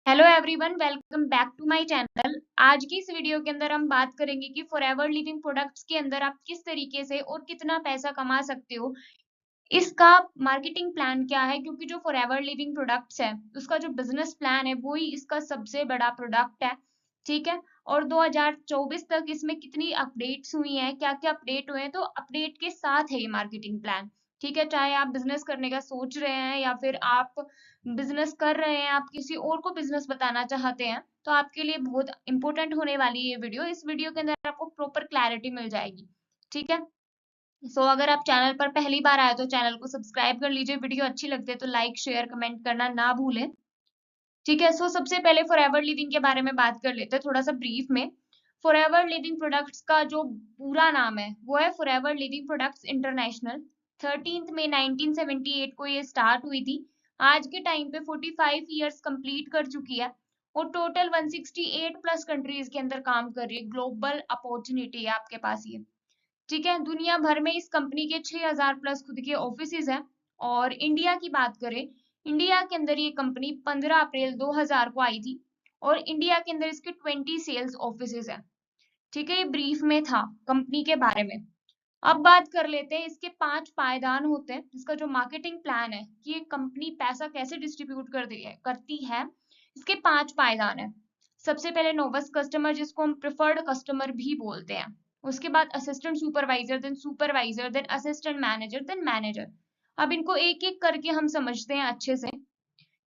Hello everyone, welcome back to my channel. आज की इस वीडियो के अंदर हम बात करेंगे कि फॉरएवर लिविंग प्रोडक्ट्स के अंदर आप किस तरीके से और कितना पैसा कमा सकते हो। इसका मार्केटिंग प्लान क्या है, क्योंकि जो फॉरएवर लिविंग प्रोडक्ट्स है उसका जो बिजनेस प्लान है वो ही इसका सबसे बड़ा प्रोडक्ट है। ठीक है। और 2024 तक इसमें कितनी अपडेट्स हुई हैं, क्या क्या अपडेट हुए हैं, तो अपडेट के साथ है ये मार्केटिंग प्लान। ठीक है, चाहे आप बिजनेस करने का सोच रहे हैं या फिर आप बिजनेस कर रहे हैं, आप किसी और को बिजनेस बताना चाहते हैं, तो आपके लिए बहुत इंपॉर्टेंट होने वाली है ये वीडियो। इस वीडियो के अंदर आपको प्रॉपर क्लैरिटी मिल जाएगी। ठीक है। अगर आप चैनल पर पहली बार आए तो चैनल को सब्सक्राइब कर लीजिए। वीडियो अच्छी लगती है तो लाइक शेयर कमेंट करना ना भूलें। ठीक है। सबसे पहले फॉरएवर लिविंग के बारे में बात कर लेते हैं थोड़ा सा ब्रीफ में। फॉरएवर लिविंग प्रोडक्ट्स का जो पूरा नाम है वो है फॉरएवर लिविंग प्रोडक्ट्स इंटरनेशनल। 13 मई 1978 को ये स्टार्ट हुई थी। आज के टाइम पे 45 इयर्स कंप्लीट कर चुकी है और टोटल 168 प्लस कंट्रीज के अंदर काम कर रही है। ग्लोबल अपॉर्चुनिटी है आपके पास ये। ठीक है। दुनिया भर में इस कंपनी के 6000 प्लस खुद के ऑफिस हैं। और इंडिया की बात करें, इंडिया के अंदर ये कंपनी 15 अप्रैल 2000 को आई थी और इंडिया के अंदर इसके 20 सेल्स ऑफिस हैं। ठीक है, ये ब्रीफ में था कंपनी के बारे में। अब बात कर लेते हैं इसके 5 पायदान होते हैं। इसका जो मार्केटिंग प्लान है कि ये कंपनी पैसा कैसे डिस्ट्रीब्यूट करती है, इसके 5 पायदान है। सबसे पहले नोवस कस्टमर, जिसको हम प्रिफर्ड कस्टमर भी बोलते हैं। उसके बाद assistant supervisor, then assistant manager, then manager. अब इनको एक एक करके हम समझते हैं अच्छे से।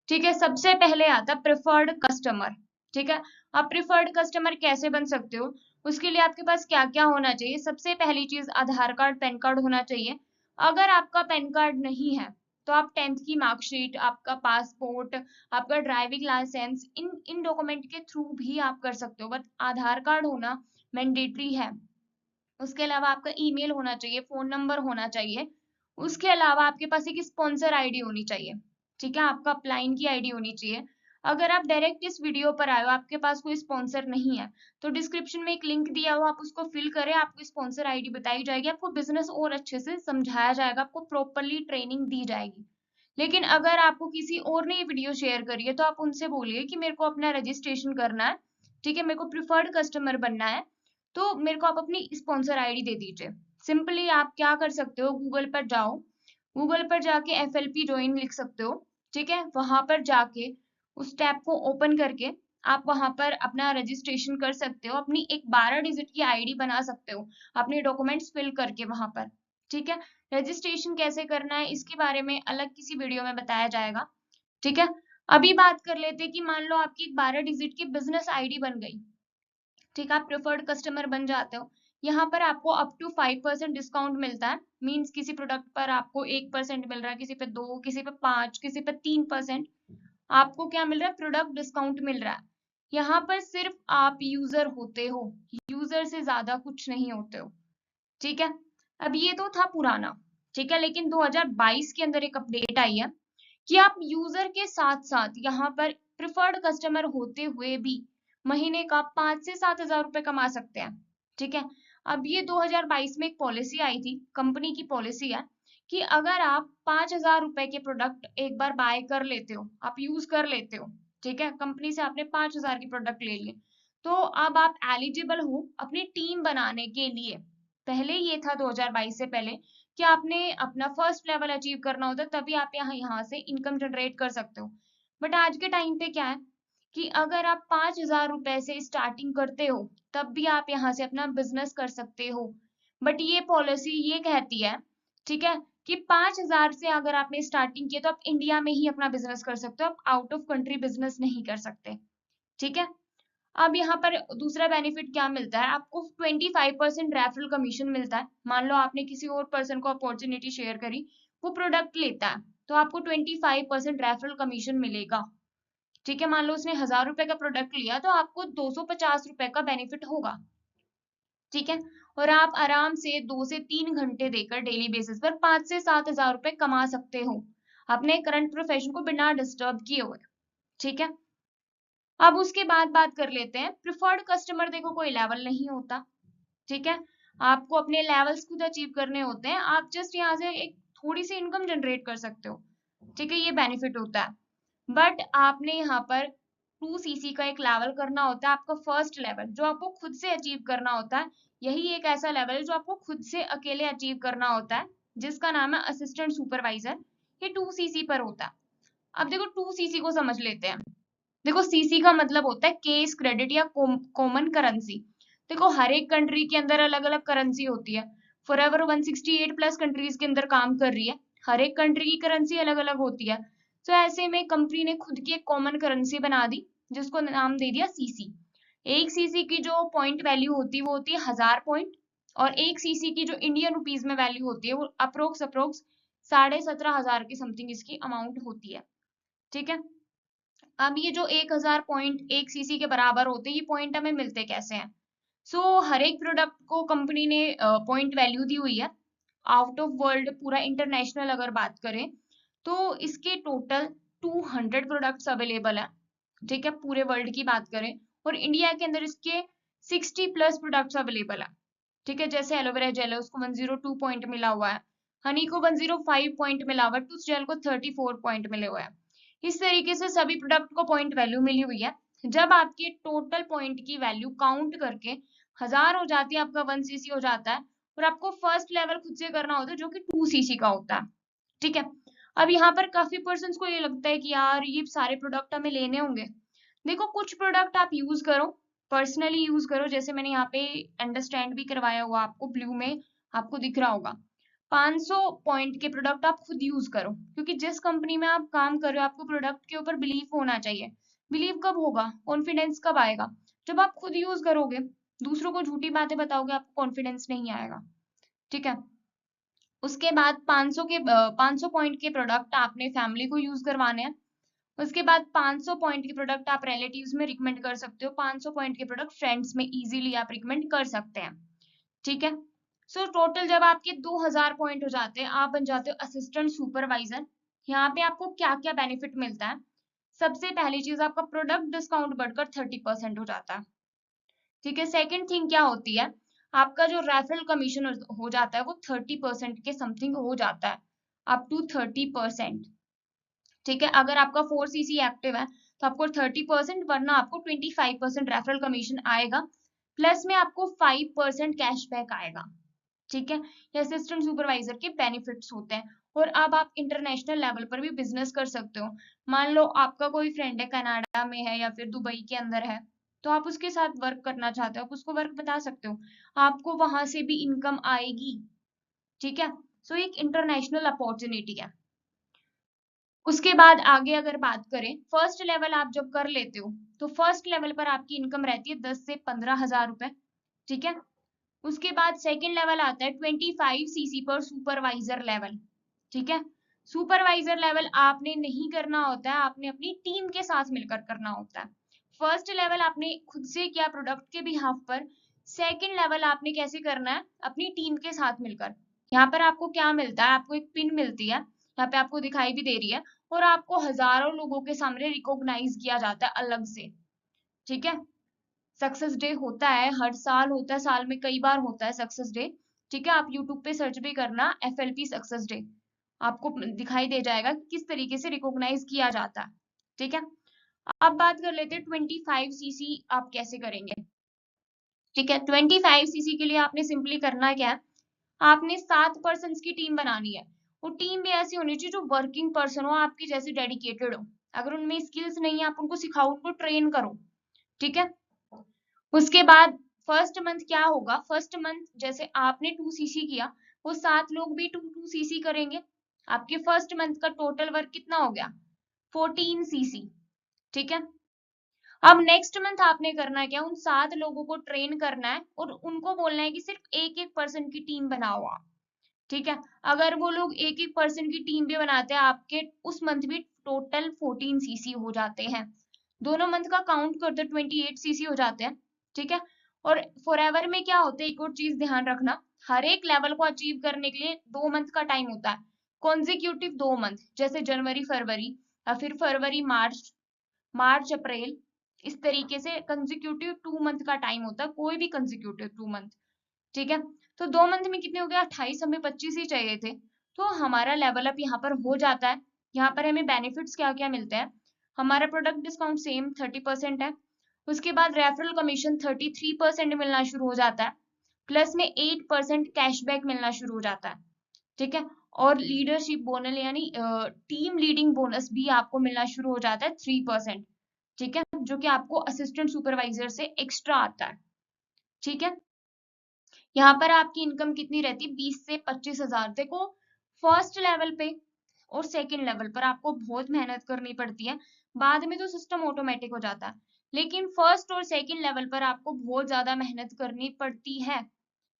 ठीक है। सबसे पहले आता प्रिफर्ड कस्टमर। ठीक है। आप प्रिफर्ड कस्टमर कैसे बन सकते हो, उसके लिए आपके पास क्या क्या होना चाहिए। सबसे पहली चीज आधार कार्ड पैन कार्ड होना चाहिए। अगर आपका पैन कार्ड नहीं है तो आप 10th की मार्कशीट, आपका पासपोर्ट, आपका ड्राइविंग लाइसेंस, इन इन डॉक्यूमेंट के थ्रू भी आप कर सकते हो, बट आधार कार्ड होना मैंडेटरी है। उसके अलावा आपका ईमेल होना चाहिए, फोन नंबर होना चाहिए। उसके अलावा आपके पास एक स्पॉन्सर आईडी होनी चाहिए। ठीक है, आपका अपलाइन की आईडी होनी चाहिए। अगर आप डायरेक्ट इस वीडियो पर आए हो, आपके पास कोई स्पॉन्सर नहीं है, तो डिस्क्रिप्शन में एक लिंक दिया हुआ, आप उसको फिल करें, आपको स्पॉन्सर आईडी बताई जाएगी, आपको बिजनेस और अच्छे से समझाया जाएगा, आपको प्रॉपरली ट्रेनिंग दी जाएगी। लेकिन अगर आपको किसी और ने ये वीडियो शेयर करी है तो आप उनसे बोलिए कि मेरे को अपना रजिस्ट्रेशन करना है। ठीक है, मेरे को प्रिफर्ड कस्टमर बनना है, तो मेरे को आप अपनी स्पॉन्सर आईडी दे दीजिए। सिंपली आप क्या कर सकते हो, गूगल पर जाओ, गूगल पर जाके FLP ज्वाइन लिख सकते हो। ठीक है, वहां पर जाके उस टैब को ओपन करके आप वहां पर अपना रजिस्ट्रेशन कर सकते हो, अपनी एक 12 डिजिट की आईडी बना सकते हो अपने डॉक्यूमेंट्स फिल करके वहां पर। ठीक है। रजिस्ट्रेशन कैसे करना है इसके बारे में अलग किसी वीडियो में बताया जाएगा। ठीक है। अभी बात कर लेते हैं कि मान लो आपकी एक 12 डिजिट की बिजनेस आईडी बन गई। ठीक है, आप प्रेफर्ड कस्टमर बन जाते हो। यहाँ पर आपको अप टू 5% डिस्काउंट मिलता है। मींस किसी प्रोडक्ट पर आपको 1% मिल रहा है, किसी पे 2, किसी पे 5, किसी पे 3%। आपको क्या मिल रहा है, प्रोडक्ट डिस्काउंट मिल रहा है। यहाँ पर सिर्फ आप यूजर होते हो, यूजर से ज्यादा कुछ नहीं होते हो। ठीक है। अब ये तो था पुराना। ठीक है, लेकिन 2022 के अंदर एक अपडेट आई है कि आप यूजर के साथ साथ यहाँ पर प्रिफर्ड कस्टमर होते हुए भी महीने का 5 से 7 हजार रुपए कमा सकते हैं। ठीक है। अब ये 2022 में एक पॉलिसी आई थी, कंपनी की पॉलिसी है कि अगर आप 5 हजार रुपए के प्रोडक्ट एक बार बाय कर लेते हो, आप यूज कर लेते हो, ठीक है, कंपनी से आपने 5 हजार के प्रोडक्ट ले लिए, तो अब आप एलिजिबल हो अपनी टीम बनाने के लिए। पहले ये था 2022 से पहले कि आपने अपना फर्स्ट लेवल अचीव करना होता है, तभी आप यहाँ से इनकम जनरेट कर सकते हो। बट आज के टाइम पे क्या है कि अगर आप 5 हजार रुपए से स्टार्टिंग करते हो तब भी आप यहाँ से अपना बिजनेस कर सकते हो। बट ये पॉलिसी ये कहती है, ठीक है, कि 5 हजार से अगर आपने स्टार्टिंग किया तो आप इंडिया में ही अपना बिजनेस कर सकते हो, आप आउट ऑफ कंट्री बिजनेस नहीं कर सकते। ठीक है। अब यहाँ पर दूसरा बेनिफिट क्या मिलता है, आपको 25% रेफरल कमीशन मिलता है। मान लो आपने किसी और पर्सन को अपॉर्चुनिटी शेयर करी, वो प्रोडक्ट लेता है, तो आपको 25% रेफरल कमीशन मिलेगा। ठीक है, मान लो उसने 1000 रुपए का प्रोडक्ट लिया तो आपको 250 रुपए का बेनिफिट होगा। ठीक है। और आप आराम से 2 से 3 घंटे देकर डेली बेसिस पर 5 से 7 हजार रुपए कमा सकते हो अपने करंट प्रोफेशन को बिना डिस्टर्ब किए हुए। ठीक है। अब उसके बाद बात कर लेते हैं प्रिफर्ड कस्टमर। देखो, कोई लेवल नहीं होता। ठीक है, आपको अपने लेवल्स खुद अचीव करने होते हैं। आप जस्ट यहाँ से एक थोड़ी सी इनकम जनरेट कर सकते हो। ठीक है, ये बेनिफिट होता है। बट आपने यहाँ पर 2cc का एक लेवल करना होता है, आपका फर्स्ट लेवल जो आपको खुद से अचीव करना होता है। यही एक ऐसा लेवल है जो आपको खुद से अकेले अचीव करना होता है, जिसका नाम है असिस्टेंट सुपरवाइजर। ये 2cc पर होता है। अब देखो 2cc को समझ लेते हैं। देखो सीसी का मतलब होता है केस क्रेडिट या कॉमन करेंसी। देखो हर एक कंट्री के अंदर अलग अलग करेंसी होती है। फॉरएवर 168 प्लस कंट्रीज के अंदर काम कर रही है, हर एक कंट्री की करेंसी अलग अलग होती है। तो ऐसे में कंपनी ने खुद की एक कॉमन करेंसी बना दी, जिसको नाम दे दिया सीसी। एक सीसी की जो पॉइंट वैल्यू होती है वो होती है 1000 पॉइंट, और एक सीसी की जो इंडियन रुपीज में वैल्यू होती है वो अप्रोक्स 17,500 के समथिंग इसकी अमाउंट होती है। ठीक है। अब ये जो 1000 पॉइंट एक सीसी के बराबर होते हैं, ये पॉइंट हमें मिलते कैसे हैं? हर एक प्रोडक्ट को कंपनी ने पॉइंट वैल्यू दी हुई है। आउट ऑफ वर्ल्ड पूरा इंटरनेशनल अगर बात करें तो इसके टोटल 200 प्रोडक्ट्स अवेलेबल है। ठीक है, पूरे वर्ल्ड की बात करें, और इंडिया के अंदर इसके 60 प्लस प्रोडक्ट्स अवेलेबल है। ठीक है, जैसे एलोवेरा जेल है उसको 102 पॉइंट मिला हुआ है, हनी को 105 पॉइंट मिला हुआ है, टूथ जेल को 34 पॉइंट मिले हुए हैं। इस तरीके से सभी प्रोडक्ट को पॉइंट वैल्यू मिली हुई है। जब आपके टोटल पॉइंट की वैल्यू काउंट करके 1000 हो जाती है, आपका 1cc हो जाता है, और आपको फर्स्ट लेवल खुद से करना होता है जो कि 2cc का होता है। ठीक है। अब यहाँ पर काफी पर्सन को ये लगता है कि यार ये सारे प्रोडक्ट हमें लेने होंगे। देखो कुछ प्रोडक्ट आप यूज करो, पर्सनली यूज करो, जैसे मैंने यहाँ पे अंडरस्टैंड भी करवाया हुआ आपको, ब्लू में आपको दिख रहा होगा। 500 पॉइंट के प्रोडक्ट आप खुद यूज करो, क्योंकि जिस कंपनी में आप काम कर रहे हो आपको प्रोडक्ट के ऊपर बिलीव होना चाहिए। बिलीव कब होगा, कॉन्फिडेंस कब आएगा? जब आप खुद यूज करोगे। दूसरों को झूठी बातें बताओगे, आपको कॉन्फिडेंस नहीं आएगा। ठीक है। उसके बाद 500 पॉइंट के प्रोडक्ट आपने फैमिली को यूज करवाने हैं। उसके बाद 500 पॉइंट के प्रोडक्ट आप रिलेटिव्स में रिकमेंड कर सकते हो, 500 पॉइंट के प्रोडक्ट फ्रेंड्स में इजीली आप रिकमेंड कर सकते हैं। ठीक है। टोटल जब आपके 2000 पॉइंट हो जाते हैं, आप बन जाते हो असिस्टेंट सुपरवाइजर। यहाँ पे आपको क्या क्या बेनिफिट मिलता है? सबसे पहली चीज, आपका प्रोडक्ट डिस्काउंट बढ़कर 30% हो जाता है। ठीक है। सेकंड थिंग क्या होती है, आपका जो रेफरल कमीशन हो जाता है वो 30% के समथिंग हो जाता है, अप टू 30%। ठीक है। अगर आपका 4cc एक्टिव है तो आपको 30%, वरना आपको 25% रेफरल कमीशन आएगा, प्लस में आपको 5% कैशबैक आएगा। ठीक है। ये असिस्टेंट सुपरवाइजर के बेनिफिट्स होते हैं। और अब आप इंटरनेशनल लेवल पर भी बिजनेस कर सकते हो। मान लो आपका कोई फ्रेंड है कनाडा में है या फिर दुबई के अंदर है, तो आप उसके साथ वर्क करना चाहते हो, आप उसको वर्क बता सकते हो, आपको वहां से भी इनकम आएगी। ठीक है। एक इंटरनेशनल अपॉर्चुनिटी है। उसके बाद आगे अगर बात करें, फर्स्ट लेवल आप जब कर लेते हो तो फर्स्ट लेवल पर आपकी इनकम रहती है 10 से 15,000 रुपए। ठीक है। उसके बाद सेकंड लेवल आता है 25cc पर सुपरवाइजर लेवल। ठीक है। सुपरवाइजर लेवल आपने नहीं करना होता है, आपने अपनी टीम के साथ मिलकर करना होता है। फर्स्ट लेवल आपने खुद से किया प्रोडक्ट के बिहाफ पर, सेकंड लेवल आपने कैसे करना है, अपनी टीम के साथ मिलकर। यहाँ पर आपको क्या मिलता है, आपको एक पिन मिलती है, यहाँ पे आपको दिखाई भी दे रही है, और आपको हजारों लोगों के सामने रिकॉग्नाइज किया जाता है अलग से। ठीक है। सक्सेस डे होता है, हर साल होता है, साल में कई बार होता है सक्सेस डे। ठीक है। आप यूट्यूब पे सर्च भी करना FLP सक्सेस डे, आपको दिखाई दे जाएगा कि किस तरीके से रिकॉग्नाइज किया जाता है। ठीक है। अब बात कर लेते हैं 25cc आप कैसे करेंगे। ठीक है। 25cc के लिए आपने सिंपली करना क्या है, आपने 7 पर्सन की टीम बनानी है। वो टीम भी ऐसी होनी चाहिए जो वर्किंग पर्सन हो, आपकी जैसे डेडिकेटेड हो। अगर उनमें स्किल्स नहीं है, आप उनको सिखाओ, उनको ट्रेन करो। ठीक है। उसके बाद फर्स्ट मंथ क्या होगा, फर्स्ट मंथ जैसे आपने 2cc किया, वो 7 लोग भी 2cc करेंगे। आपके फर्स्ट मंथ का टोटल वर्क कितना हो गया, 14cc। ठीक है। अब नेक्स्ट मंथ आपने करना क्या, उन 7 लोगों को ट्रेन करना है और उनको बोलना है कि सिर्फ एक एक पर्सन की टीम बनाओ आप। ठीक है। अगर वो लोग एक एक पर्सन की टीम भी बनाते हैं, आपके उस मंथ भी टोटल 14cc हो जाते हैं। दोनों मंथ का काउंट करते 28cc हो जाते हैं। ठीक है। और फॉरएवर में क्या होता है, एक और चीज ध्यान रखना, हर एक लेवल को अचीव करने के लिए 2 मंथ का टाइम होता है, कॉन्जिक्यूटिव 2 मंथ, जैसे जनवरी फरवरी, या फिर फरवरी मार्च, मार्च अप्रैल, इस तरीके से कंजिक्यूटिव 2 मंथ का टाइम होता है, कोई भी कंजिक्यूटिव 2 मंथ। ठीक है। तो 2 मंथ में कितने हो गए, 28, हमें 25 ही चाहिए थे। तो हमारा लेवल अप यहाँ पर हो जाता है। यहाँ पर हमें बेनिफिट्स क्या क्या मिलते हैं, हमारा प्रोडक्ट डिस्काउंट सेम 30% है। उसके बाद रेफरल कमीशन 33% मिलना शुरू हो जाता है, प्लस में 8% कैशबैक मिलना शुरू हो जाता है, ठीक है। और लीडरशिप बोनस यानी टीम लीडिंग बोनस भी आपको मिलना शुरू हो जाता है 3%, ठीक है, जो कि आपको असिस्टेंट सुपरवाइजर से एक्स्ट्रा आता है, ठीक है। यहाँ पर आपकी इनकम कितनी रहती है, 20 से 25,000। देखो फर्स्ट लेवल पे और सेकंड लेवल पर आपको बहुत मेहनत करनी पड़ती है, बाद में तो सिस्टम ऑटोमेटिक हो जाता है, लेकिन फर्स्ट और सेकंड लेवल पर आपको बहुत ज्यादा मेहनत करनी पड़ती है,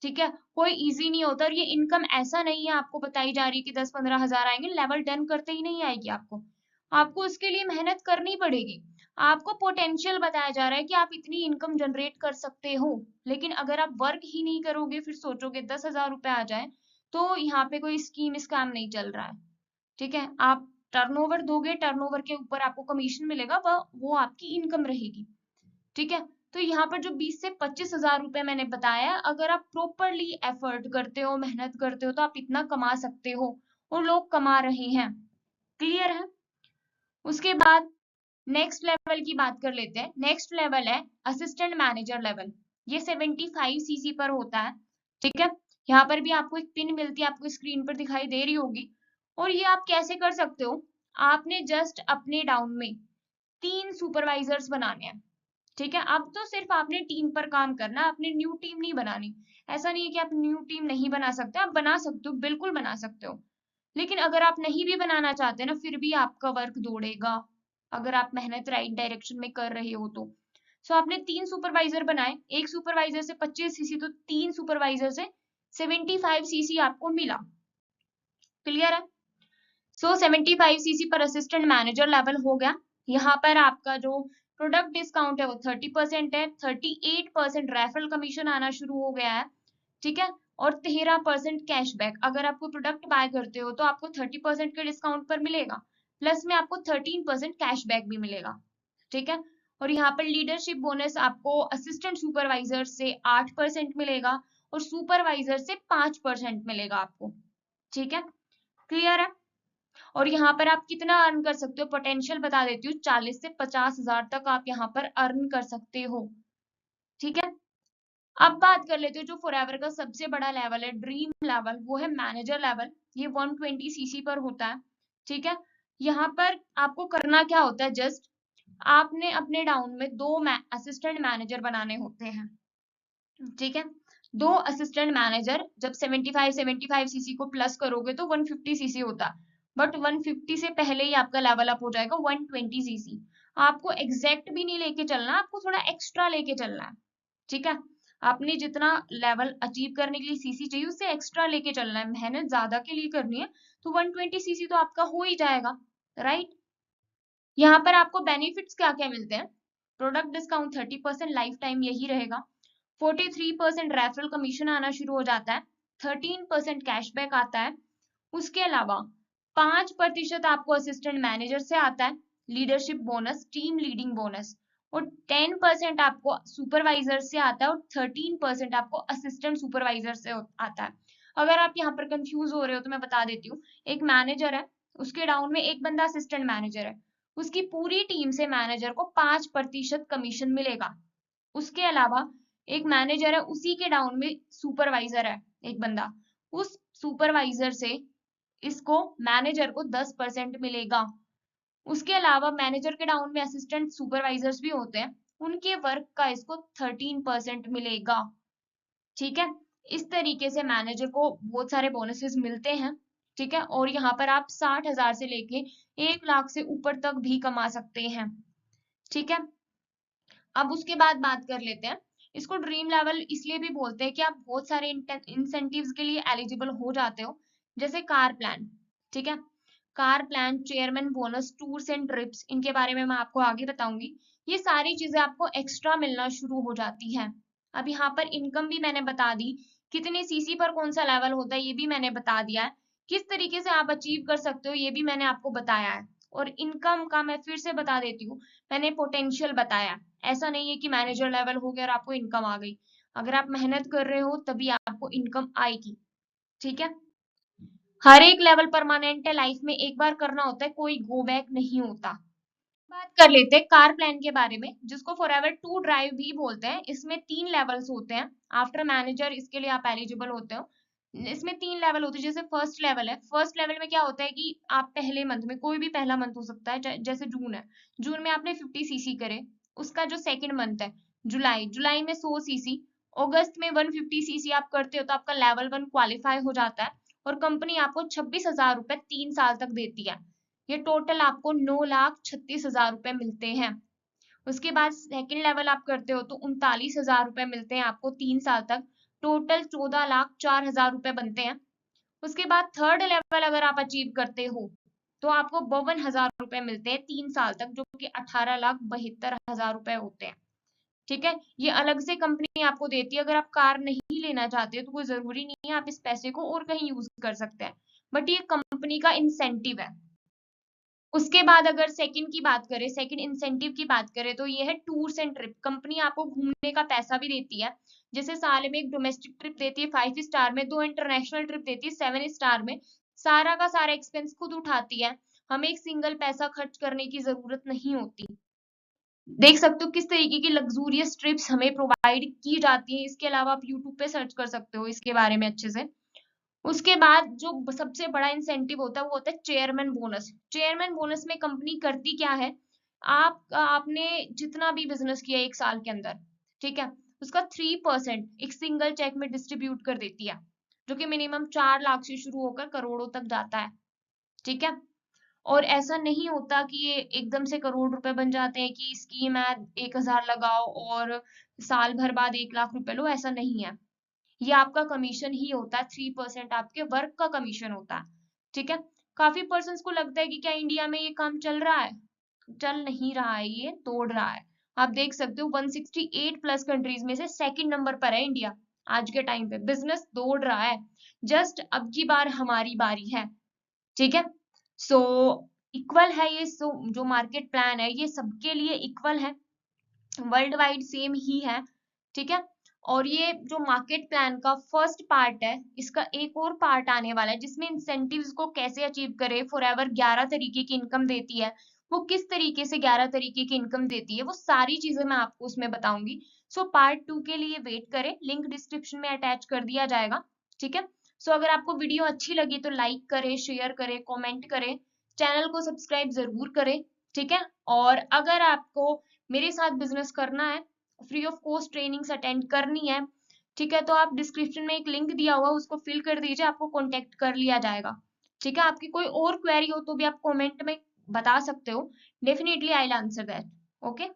ठीक है। कोई इजी नहीं होता, और ये इनकम ऐसा नहीं है आपको बताई जा रही है कि 10-15 हजार आएंगे, लेवल 10 करते ही नहीं आएगी आपको, आपको उसके लिए मेहनत करनी पड़ेगी। आपको पोटेंशियल बताया जा रहा है कि आप इतनी इनकम जनरेट कर सकते हो, लेकिन अगर आप वर्क ही नहीं करोगे, फिर सोचोगे 10,000 रुपए आ जाए, तो यहाँ पे कोई स्कीम स्कैम नहीं चल रहा है, ठीक है। आप टर्नओवर दोगे, टर्नओवर के ऊपर आपको कमीशन मिलेगा, वो आपकी इनकम रहेगी, ठीक है। तो यहाँ पर जो 20 से 25,000 रुपए मैंने बताया, अगर आप प्रॉपरली एफर्ट करते हो, मेहनत करते हो, तो आप इतना कमा सकते हो, और लोग कमा रहे हैं, क्लियर है। उसके बाद नेक्स्ट लेवल की बात कर लेते हैं। नेक्स्ट लेवल है असिस्टेंट मैनेजर लेवल, ये 75 सीसी पर होता है, ठीक है। यहाँ पर भी आपको एक पिन मिलती है, आपको स्क्रीन पर दिखाई दे रही होगी, और ये आप कैसे कर सकते हो, आपने जस्ट अपने डाउन में 3 सुपरवाइजर्स बनाने हैं, ठीक है। अब तो सिर्फ आपने टीम पर काम करना, आपने न्यू टीम नहीं बनानी। ऐसा नहीं है कि आप न्यू टीम नहीं बना सकते, आप बना सकते हो, बिल्कुल बना सकते हो, लेकिन अगर आप नहीं भी बनाना चाहते ना, फिर भी आपका वर्क दौड़ेगा, अगर आप मेहनत राइट डायरेक्शन में कर रहे हो तो। सो आपने 3 सुपरवाइजर बनाए, एक सुपरवाइजर से 25 सीसी, तो 3 सुपरवाइजर से 75 सीसी आपको मिला, क्लियर है। सो 75 सीसी पर असिस्टेंट मैनेजर लेवल हो गया। यहाँ पर आपका जो प्रोडक्ट डिस्काउंट है वो 30% है, 38% रेफरल कमीशन आना शुरू हो गया है, ठीक है। और 13% कैशबैक, अगर आप कोई प्रोडक्ट बाय करते हो तो आपको 30% के डिस्काउंट पर मिलेगा, प्लस में आपको 13% कैशबैक भी मिलेगा, ठीक है। और यहाँ पर लीडरशिप बोनस आपको असिस्टेंट सुपरवाइजर से 8% मिलेगा, और सुपरवाइजर से 5% मिलेगा आपको, ठीक है, क्लियर है। और यहाँ पर आप कितना अर्न कर सकते हो, पोटेंशियल बता देती हूँ, 40 से 50,000 तक आप यहाँ पर अर्न कर सकते हो, ठीक है। अब बात कर लेते हो जो फॉरएवर का सबसे बड़ा लेवल है, ड्रीम लेवल, वो है मैनेजर लेवल, ये 120 सीसी पर होता है, ठीक है। यहाँ पर आपको करना क्या होता है, जस्ट आपने अपने डाउन में 2 असिस्टेंट मैनेजर बनाने होते हैं, ठीक है। 2 असिस्टेंट मैनेजर, जब 75 सीसी को प्लस करोगे तो 150 सीसी होता, बट 150 से पहले ही आपका लेवल अप हो जाएगा 120 सीसी। आपको एग्जैक्ट भी नहीं लेके चलना, आपको थोड़ा एक्स्ट्रा लेके चलना है, ठीक है। आपने जितना लेवल अचीव करने के लिए सीसी चाहिए, उससे एक्स्ट्रा लेके चलना है, मेहनत ज्यादा के लिए करनी है, तो 120 सीसी तो आपका हो ही जाएगा, राइट। यहाँ पर आपको बेनिफिट्स क्या क्या मिलते हैं, प्रोडक्ट डिस्काउंट 30% लाइफ टाइम यही रहेगा, 43% रेफरल कमीशन आना शुरू हो जाता है, 13% कैशबैक आता है, उसके अलावा 5% आपको असिस्टेंट मैनेजर से आता है, leadership bonus, team leading bonus, और 10% आपको सुपरवाइजर से आता है, और 13% आपको असिस्टेंट सुपरवाइजर से आता है। अगर आप यहाँ पर कंफ्यूज हो रहे हो तो मैं बता देती हूँ, एक मैनेजर है, उसके डाउन में एक बंदा असिस्टेंट मैनेजर है, उसकी पूरी टीम से मैनेजर को 5% कमीशन मिलेगा। उसके अलावा एक मैनेजर है, उसी के डाउन में सुपरवाइजर है एक बंदा, उस सुपरवाइजर से इसको मैनेजर को 10% मिलेगा। उसके अलावा मैनेजर के डाउन में असिस्टेंट सुपरवाइजर्स भी होते हैं, उनके वर्क का इसको 13% मिलेगा, ठीक है। इस तरीके से मैनेजर को बहुत सारे बोनसेस मिलते हैं, ठीक है। और यहाँ पर आप 60,000 से लेके 1 लाख से ऊपर तक भी कमा सकते हैं, ठीक है। अब उसके बाद बात कर लेते हैं, इसको ड्रीम लेवल इसलिए भी बोलते हैं कि आप बहुत सारे इंसेंटिव्स के लिए एलिजिबल हो जाते हो, जैसे कार प्लान, ठीक है। Car plan, chairman bonus, tours and trips, इनके बारे में मैं आपको आगे बताऊंगी। ये सारी चीजें आपको एक्स्ट्रा मिलना शुरू हो जाती हैं। अब यहाँ पर इनकम भी मैंने बता दी, कितने सीसी पर कौन सा लेवल होता है ये भी मैंने बता दिया है, किस तरीके से आप अचीव कर सकते हो ये भी मैंने आपको बताया है। और इनकम का मैं फिर से बता देती हूँ, मैंने पोटेंशियल बताया, ऐसा नहीं है कि मैनेजर लेवल हो गया और आपको इनकम आ गई, अगर आप मेहनत कर रहे हो तभी आपको इनकम आएगी, ठीक है। हर एक लेवल परमानेंट है, लाइफ में एक बार करना होता है, कोई गो बैक नहीं होता, बात कर लेते हैं कार प्लान के बारे में, जिसको फॉरएवर टू ड्राइव भी बोलते हैं। इसमें 3 लेवल्स होते हैं। आफ्टर मैनेजर इसके लिए आप एलिजिबल होते हो। इसमें 3 लेवल होते हैं। जैसे फर्स्ट लेवल है, फर्स्ट लेवल में क्या होता है कि आप पहले मंथ में, कोई भी पहला मंथ हो सकता है, जैसे जून है, जून में आपने 50 सीसी करे। उसका जो सेकंड मंथ है जुलाई, जुलाई में 100 सीसी, अगस्त में 150 सीसी आप करते हो तो आपका लेवल 1 क्वालिफाई हो जाता है और कंपनी आपको 26,000 रुपए 3 साल तक देती है। ये टोटल आपको 9,36,000 रुपए मिलते हैं। उसके बाद सेकंड लेवल आप करते हो तो 39,000 रुपए मिलते हैं आपको 3 साल तक। टोटल 14,04,000 रुपए बनते हैं। उसके बाद थर्ड लेवल अगर आप अचीव करते हो तो आपको 52,000 रुपए मिलते हैं 3 साल तक, जो कि 18,72,000 रुपए होते हैं। ठीक है, ये अलग से कंपनी आपको देती है। अगर आप कार नहीं लेना चाहते तो कोई जरूरी नहीं है, आप इस पैसे को और कहीं यूज कर सकते हैं, बट ये कंपनी का इंसेंटिव है। उसके बाद अगर सेकंड की बात करें, सेकंड इंसेंटिव की बात करें, तो ये है टूर्स एंड ट्रिप। कंपनी आपको घूमने का पैसा भी देती है। जैसे साल में एक डोमेस्टिक ट्रिप देती है 5 स्टार में, 2 इंटरनेशनल ट्रिप देती है 7 स्टार में। सारा का सारा एक्सपेंस खुद उठाती है। हमें एक सिंगल पैसा खर्च करने की जरूरत नहीं होती। देख सकते हो किस तरीके की लग्जूरियस ट्रिप्स हमें प्रोवाइड की जाती है। इसके अलावा आप यूट्यूब पे सर्च कर सकते हो इसके बारे में अच्छे से। उसके बाद जो सबसे बड़ा इंसेंटिव होता है वो होता है चेयरमैन बोनस। चेयरमैन बोनस में कंपनी करती क्या है, आपने जितना भी बिजनेस किया एक साल के अंदर, ठीक है, उसका 3% एक सिंगल चेक में डिस्ट्रीब्यूट कर देती है, जो कि मिनिमम 4 लाख से शुरू होकर करोड़ों तक जाता है। ठीक है, और ऐसा नहीं होता कि ये एकदम से करोड़ रुपए बन जाते हैं कि स्कीम है 1,000 लगाओ और साल भर बाद 1 लाख रुपए लो, ऐसा नहीं है। ये आपका कमीशन ही होता है, 3% आपके वर्क का कमीशन होता है। ठीक है, काफी पर्सन को लगता है कि क्या इंडिया में ये काम चल रहा है, चल नहीं रहा है, ये तोड़ रहा है। आप देख सकते हो 168 प्लस कंट्रीज में से सेकंड नंबर पर है इंडिया आज के टाइम पे, बिजनेस दौड़ रहा है। जस्ट अब की बार हमारी बारी है। ठीक है, सो इक्वल है ये, जो मार्केट प्लान है ये सबके लिए इक्वल है, वर्ल्ड वाइड सेम ही है। ठीक है, और ये जो मार्केट प्लान का फर्स्ट पार्ट है, इसका एक और पार्ट आने वाला है जिसमें इंसेंटिव्स को कैसे अचीव करे। फॉरएवर 11 तरीके की इनकम देती है, वो किस तरीके से 11 तरीके की इनकम देती है वो सारी चीजें मैं आपको उसमें बताऊंगी। सो पार्ट 2 के लिए वेट करें, लिंक डिस्क्रिप्शन में अटैच कर दिया जाएगा। ठीक है, सो अगर आपको वीडियो अच्छी लगी तो लाइक करें, शेयर करें, कमेंट करें, चैनल को सब्सक्राइब जरूर करें। ठीक है, और अगर आपको मेरे साथ बिजनेस करना है, free of cost trainings attend करनी है, ठीक है, तो आप डिस्क्रिप्शन में एक लिंक दिया हुआ है उसको फिल कर दीजिए, आपको कांटेक्ट कर लिया जाएगा। ठीक है, आपकी कोई और क्वेरी हो तो भी आप कमेंट में बता सकते हो, definitely I will answer that. Okay.